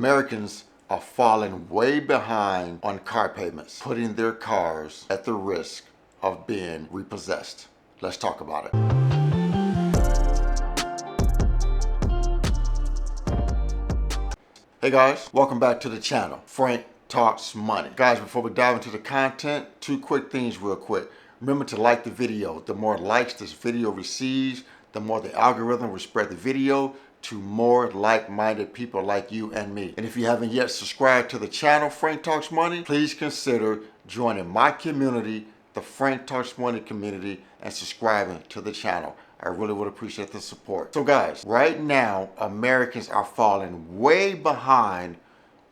Americans are falling way behind on car payments, putting their cars at the risk of being repossessed. Let's talk about it. Hey guys, welcome back to the channel. Frank Talks Money. Guys, before we dive into the content, two quick things real quick. Remember to like the video. The more likes this video receives, the more the algorithm will spread the video to more like-minded people like you and me. And if you haven't yet subscribed to the channel, Frank Talks Money, please consider joining my community, the Frank Talks Money community, and subscribing to the channel. I really would appreciate the support. So guys, right now, Americans are falling way behind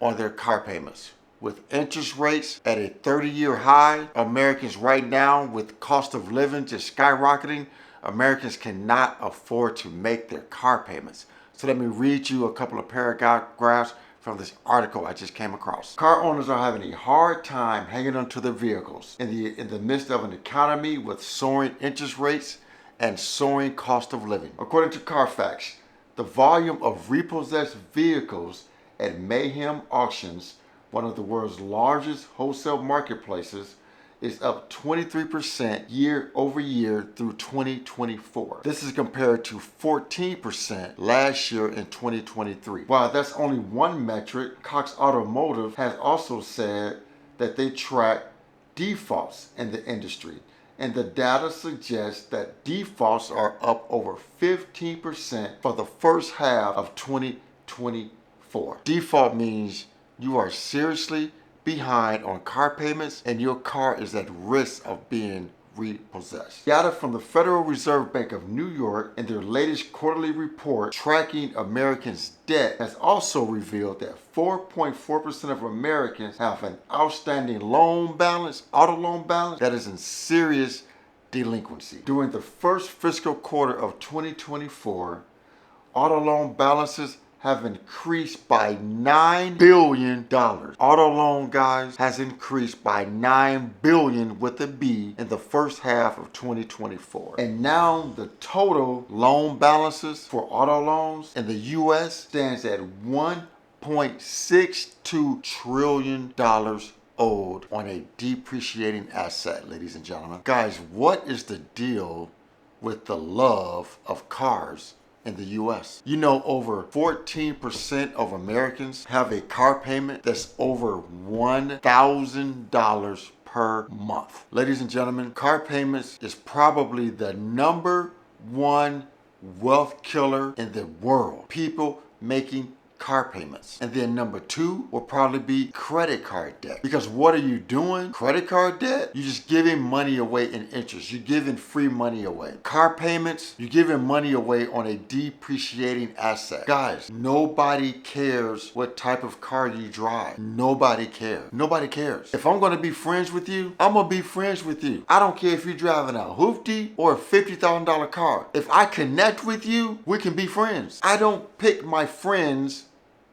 on their car payments. With interest rates at a 30-year high, Americans right now, with cost of living just skyrocketing, Americans cannot afford to make their car payments. So let me read you a couple of paragraphs from this article I just came across. Car owners are having a hard time hanging onto their vehicles in the midst of an economy with soaring interest rates and soaring cost of living. According to Carfax, the volume of repossessed vehicles at Mayhem Auctions, one of the world's largest wholesale marketplaces, is up 23% year over year through 2024. This is compared to 14% last year in 2023. While that's only one metric, Cox Automotive has also said that they track defaults in the industry, and the data suggests that defaults are up over 15% for the first half of 2024. Default means you are seriously behind on car payments and your car is at risk of being repossessed. Data from the Federal Reserve Bank of New York in their latest quarterly report tracking Americans' debt has also revealed that 4.4% of Americans have an outstanding loan balance, auto loan balance, that is in serious delinquency. During the first fiscal quarter of 2024, auto loan balances have increased by $9 billion. Auto loan, guys, has increased by $9 billion with a B in the first half of 2024. And now the total loan balances for auto loans in the U.S. stands at $1.62 trillion owed on a depreciating asset, ladies and gentlemen. Guys, what is the deal with the love of cars in the U.S.? You know, over 14% of Americans have a car payment that's over $1,000 per month. Ladies and gentlemen, car payments is probably the number one wealth killer in the world. People making car payments. And then number two will probably be credit card debt. Because what are you doing? Credit card debt? You're just giving money away in interest. You're giving free money away. Car payments, you're giving money away on a depreciating asset. Guys, nobody cares what type of car you drive. Nobody cares. Nobody cares. If I'm going to be friends with you, I'm going to be friends with you. I don't care if you're driving a hoopty or a $50,000 car. If I connect with you, we can be friends. I don't pick my friends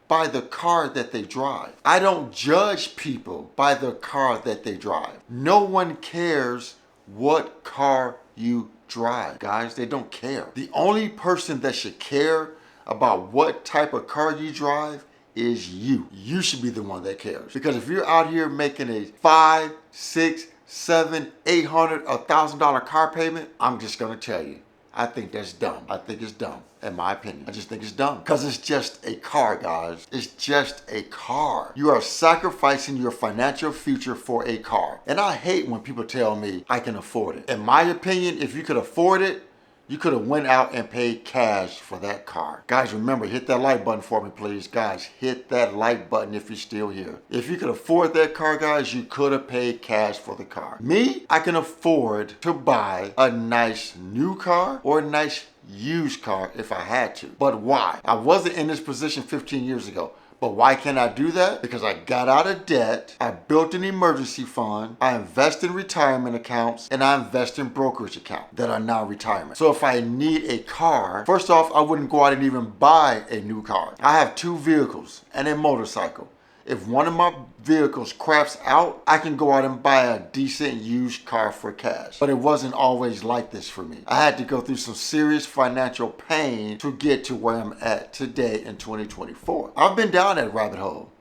by the car that they drive. I don't judge people by the car that they drive. No one cares what car you drive, guys. They don't care. The only person that should care about what type of car you drive is you. You should be the one that cares. Because if you're out here making a $500, $600, $700, $800, $1,000 car payment, I'm just gonna tell you, I think that's dumb. I think it's dumb, in my opinion. I just think it's dumb. Because it's just a car, guys. It's just a car. You are sacrificing your financial future for a car. And I hate when people tell me I can afford it. In my opinion, if you could afford it, you could have went out and paid cash for that car. Guys, remember, hit that like button for me, please. Guys, hit that like button if you're still here. If you could afford that car, guys, you could have paid cash for the car. Me, I can afford to buy a nice new car or a nice used car if I had to. But why? I wasn't in this position 15 years ago. But why can't I do that? Because I got out of debt, I built an emergency fund, I invest in retirement accounts, and I invest in brokerage accounts that are now retirement. So if I need a car, first off, I wouldn't go out and even buy a new car. I have two vehicles and a motorcycle. If one of my vehicles craps out, I can go out and buy a decent used car for cash. But it wasn't always like this for me. I had to go through some serious financial pain to get to where I'm at today in 2024. I've been down that rabbit hole.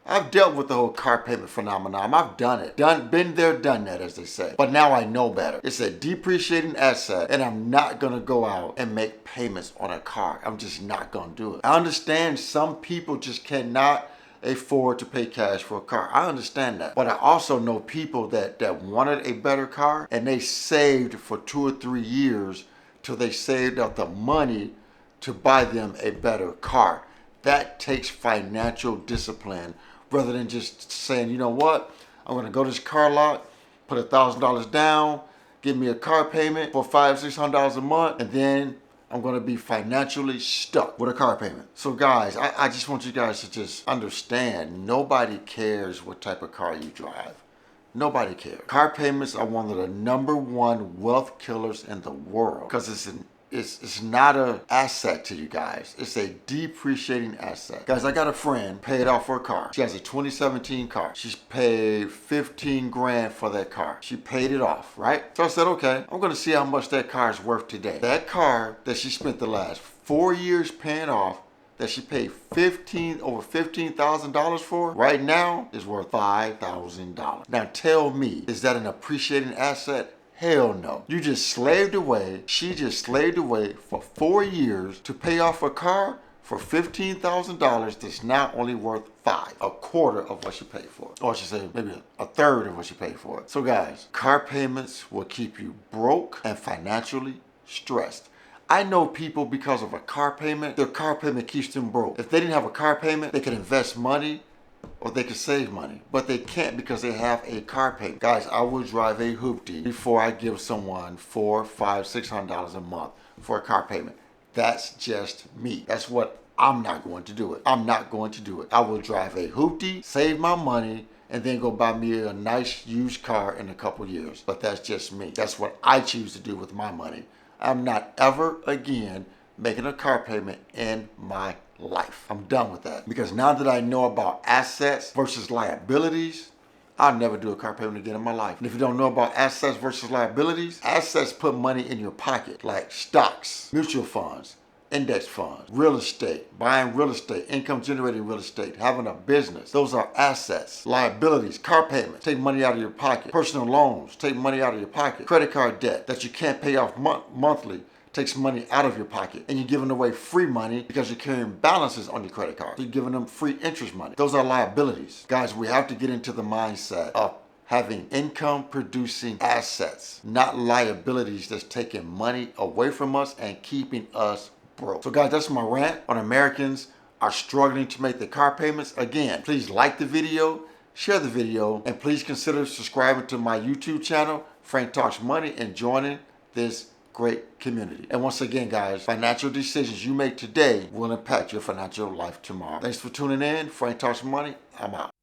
I've dealt with the whole car payment phenomenon. I've done it. Been there, done that, as they say. But now I know better. It's a depreciating asset, and I'm not gonna go out and make payments on a car. I'm just not gonna do it. I understand some people just cannot afford to pay cash for a car. I understand that. But I also know people that wanted a better car, and they saved for 2 or 3 years till they saved up the money to buy them a better car. That takes financial discipline, rather than just saying, you know what, I'm gonna go to this car lot, put $1,000 down, give me a car payment for $500-600 a month, and then I'm gonna be financially stuck with a car payment. So guys, I just want you guys to just understand, nobody cares what type of car you drive. Nobody cares. Car payments are one of the #1 wealth killers in the world, because it's not an asset to you guys. It's a depreciating asset. Guys, I got a friend paid off for a car. She has a 2017 car. She's paid 15 grand for that car. She paid it off, right? So I said, okay, I'm gonna see how much that car is worth today. That car that she spent the last 4 years paying off, that she paid over $15,000 for, right now is worth $5,000. Now tell me, is that an appreciating asset? Hell no. You just slaved away. She just slaved away for 4 years to pay off a car for $15,000 that's now only worth $5,000, a quarter of what she paid for it. Or I should say maybe a third of what she paid for it. So guys, car payments will keep you broke and financially stressed. I know people, because of a car payment, their car payment keeps them broke. If they didn't have a car payment, they could invest money, or they could save money, but they can't because they have a car payment. Guys, I will drive a hoopty before I give someone $400, $500, $600 a month for a car payment. That's just me. That's what I'm not going to do it. I'm not going to do it. I will drive a hoopty, save my money, and then go buy me a nice used car in a couple years. But that's just me. That's what I choose to do with my money. I'm not ever again making a car payment in my life. I'm done with that, because now that I know about assets versus liabilities, I'll never do a car payment again in my life. And if you don't know about assets versus liabilities, assets put money in your pocket, like stocks, mutual funds, index funds, real estate, buying real estate, income generating real estate, having a business. Those are assets. Liabilities, car payments, take money out of your pocket. Personal loans, take money out of your pocket. Credit card debt that you can't pay off monthly, takes money out of your pocket, and you're giving away free money because you're carrying balances on your credit card. You're giving them free interest money. Those are liabilities. Guys, we have to get into the mindset of having income producing assets, not liabilities that's taking money away from us and keeping us broke. So guys, that's my rant on Americans are struggling to make the car payments. Again, please like the video, share the video, and please consider subscribing to my YouTube channel, Frank Talks Money, and joining this great community. And once again, guys, financial decisions you make today will impact your financial life tomorrow. Thanks for tuning in. Frank Talks Money. I'm out.